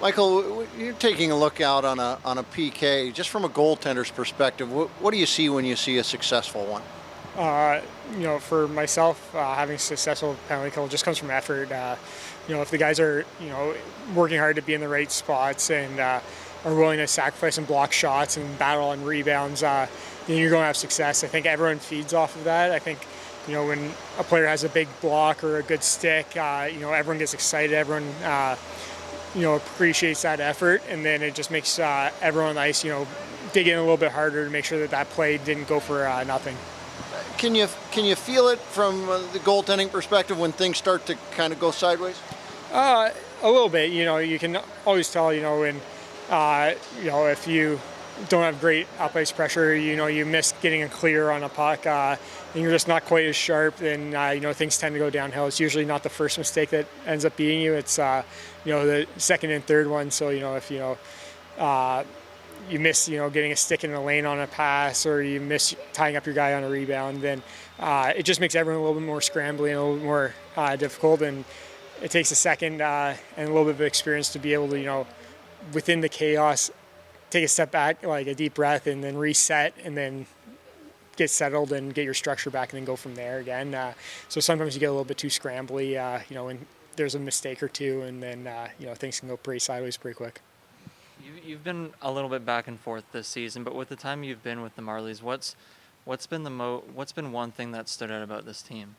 Michael, you're taking a look out on a PK, just from a goaltender's perspective. What do you see when you see a successful one? Uh, for myself, having a successful penalty kill just comes from effort. If the guys are, working hard to be in the right spots and are willing to sacrifice and block shots and battle on rebounds, then you're going to have success. I think everyone feeds off of that. I think, when a player has a big block or a good stick, everyone gets excited. Everyone, appreciates that effort, and then it just makes everyone on the ice, dig in a little bit harder to make sure that that play didn't go for nothing. Can you feel it from the goaltending perspective when things start to kind of go sideways? A little bit, you can always tell, when, if you don't have great up ice pressure, you miss getting a clear on a puck, and you're just not quite as sharp, then, things tend to go downhill. It's usually not the first mistake that ends up beating you. It's, the second and third one. So, if, you miss, getting a stick in the lane on a pass, or you miss tying up your guy on a rebound, then it just makes everyone a little bit more scrambly and a little bit more difficult. And it takes a second and a little bit of experience to be able to, within the chaos, take a step back, like a deep breath, and then reset, and then get settled and get your structure back, and then go from there again. So sometimes you get a little bit too scrambly, when there's a mistake or two, and then, things can go pretty sideways pretty quick. You've been a little bit back and forth this season, but with the time you've been with the Marlies, what's been one thing that stood out about this team?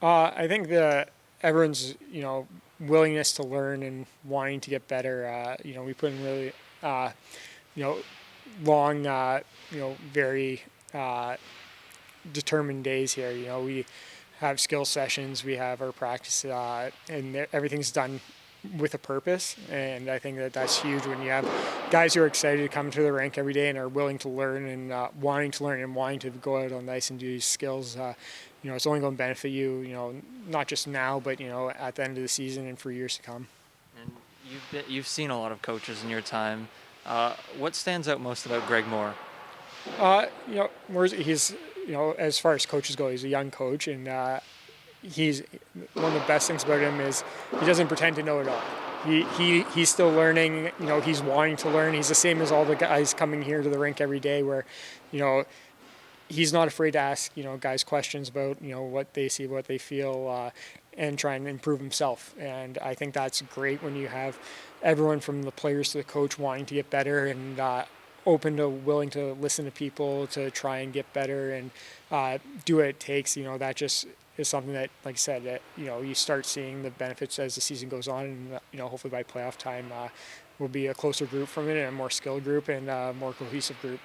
I think everyone's willingness to learn and wanting to get better. We put in really long, very determined days here. We have skill sessions, we have our practice, and everything's done with a purpose. And I think that that's huge when you have guys who are excited to come to the rink every day and are willing to learn and wanting to learn and wanting to go out on the ice and do these skills. It's only going to benefit you, not just now, but, at the end of the season and for years to come. And you've seen a lot of coaches in your time. What stands out most about Greg Moore? He's, as far as coaches go, he's a young coach, and he's one of the best things about him is he doesn't pretend to know it all. He's still learning. He's wanting to learn. He's the same as all the guys coming here to the rink every day, where, he's not afraid to ask, guys questions about, what they see, what they feel, and try and improve himself. And I think that's great when you have everyone from the players to the coach wanting to get better and open to willing to listen to people to try and get better and do what it takes. That just is something that, like I said, that, you start seeing the benefits as the season goes on, and hopefully by playoff time we'll be a closer group from it and a more skilled group and a more cohesive group.